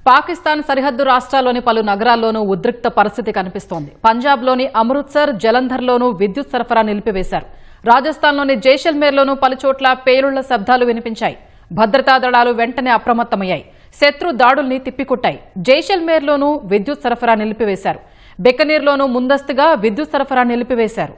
పాకిస్తాన్ సరిహద్దు రాష్ట్రాల్లోని పలు నగరాల్లోనూ ఉద్రిక్త పరిస్థితి కనిపిస్తోంది. పంజాబ్లోని అమృత్సర్, జలంధర్లోనూ విద్యుత్ సరఫరా నిలిపివేశారు. రాజస్థాన్లోని జైసల్మేర్లోనూ పలుచోట్ల పేలుళ్ల శబ్దాలు వినిపించాయి. భద్రతా దళాలు వెంటనే అప్రమత్తమయ్యాయి. శత్రు దాడుల్ని తిప్పికొట్టాయి. జైసల్మేర్లోనూ విద్యుత్ సరఫరా నిలిపివేశారు. బికనీర్లోనూ ముందస్తుగా విద్యుత్ సరఫరా నిలిపివేశారు.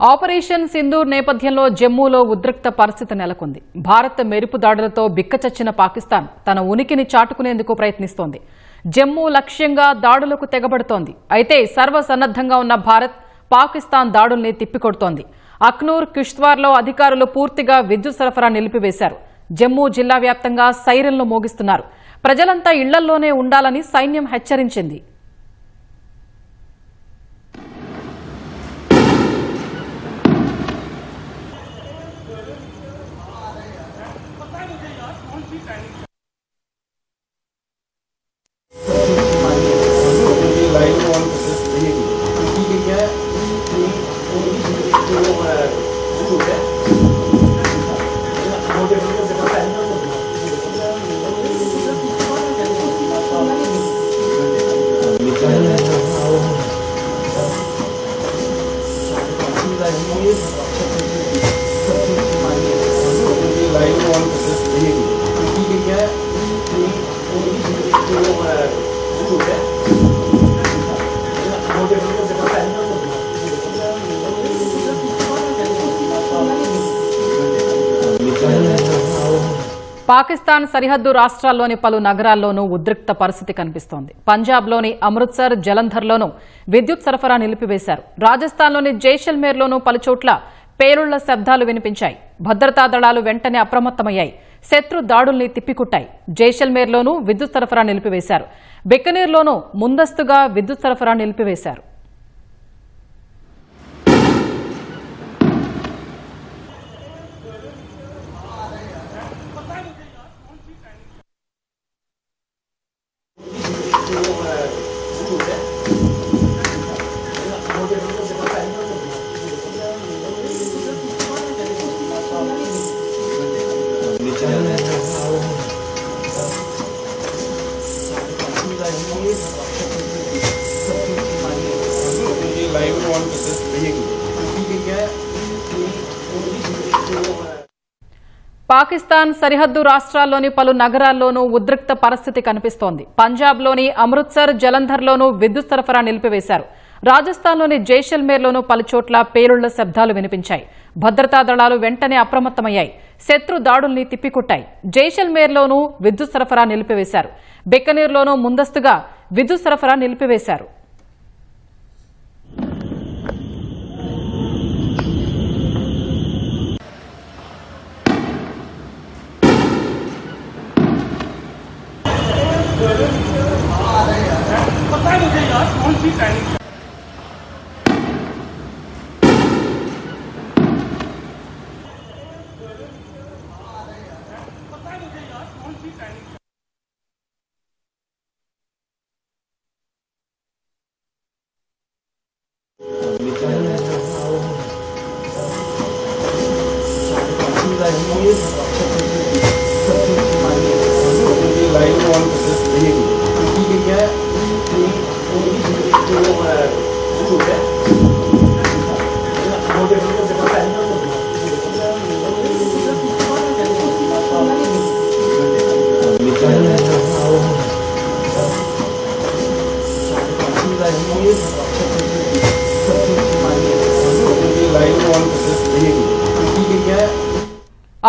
ఆపరేషన్ సింధూర్ నేపథ్యంలో జమ్మూలో ఉద్రిక్త పరిస్థితి నెలకొంది. భారత్ మెరుపు దాడులతో బిక్కచచ్చిన పాకిస్తాన్ తన ఉనికిని చాటుకునేందుకు ప్రయత్నిస్తోంది. జమ్మూ లక్ష్యంగా దాడులకు తెగబడుతోంది. అయితే సర్వసన్నద్దంగా ఉన్న భారత్ పాకిస్తాన్ దాడుల్ని తిప్పికొడుతోంది. అఖ్నూర్, కిష్త్వార్లో అధికారులు పూర్తిగా విద్యుత్ సరఫరా నిలిపివేశారు. జమ్మూ జిల్లా వ్యాప్తంగా సైరన్లు మోగిస్తున్నారు. ప్రజలంతా ఇళ్లల్లోనే ఉండాలని సైన్యం హెచ్చరించింది. పాకిస్తాన్ సరిహద్దు రాష్ట్రాల్లోని పలు నగరాల్లోనూ ఉద్రిక్త పరిస్థితి కనిపిస్తోంది. పంజాబ్లోని అమృత్సర్, జలంధర్లోనూ విద్యుత్ సరఫరా నిలిపివేశారు. రాజస్థాన్లోని జైసల్మేర్లోనూ పలుచోట్ల పేలుళ్ల శబ్దాలు వినిపించాయి. భద్రతా దళాలు వెంటనే అప్రమత్తమయ్యాయి. శత్రు దాడుల్ని తిప్పికొట్టాయి. జైసల్మేర్లోనూ విద్యుత్ సరఫరా నిలిపివేశారు. బికనీర్లోనూ ముందస్తుగా విద్యుత్ సరఫరా నిలిపివేశారు. పాకిస్తాన్ సరిహద్దు రాష్ట్రాల్లోని పలు నగరాల్లోనూ ఉద్రిక్త పరిస్థితి కనిపిస్తోంది. పంజాబ్లోని అమృత్సర్, జలంధర్లోనూ విద్యుత్ సరఫరా నిలిపివేశారు. రాజస్థాన్లోని జైసల్మేర్లోనూ పలుచోట్ల పేలుళ్ల శబ్దాలు వినిపించాయి. భద్రతా దళాలు వెంటనే అప్రమత్తమయ్యాయి. శత్రు దాడుల్ని తిప్పికొట్టాయి. జైసల్మేర్లోనూ విద్యుత్ సరఫరా నిలిపివేశారు. బికనీర్లోనూ ముందస్తుగా విద్యుత్ సరఫరా నిలిపివేశారు.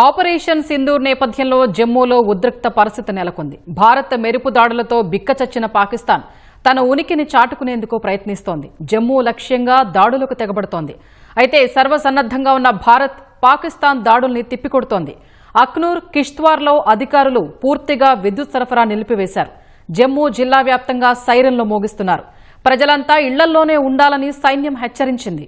ఆపరేషన్ సింధూర్ నేపథ్యంలో జమ్మూలో ఉద్రిక్త పరిస్థితి నెలకొంది. భారత్ మెరుపు దాడులతో బిక్కచచ్చిన పాకిస్తాన్ తన ఉనికిని చాటుకునేందుకు ప్రయత్నిస్తోంది. జమ్మూ లక్ష్యంగా దాడులకు తెగబడుతోంది. అయితే సర్వసన్నద్దంగా ఉన్న భారత్ పాకిస్తాన్ దాడుల్ని తిప్పికొడుతోంది. అఖ్నూర్, కిష్త్వార్లో అధికారులు పూర్తిగా విద్యుత్ సరఫరా నిలిపివేశారు. జమ్మూ జిల్లా వ్యాప్తంగా సైరన్లు మోగిస్తున్నారు. ప్రజలంతా ఇళ్లల్లోనే ఉండాలని సైన్యం హెచ్చరించింది.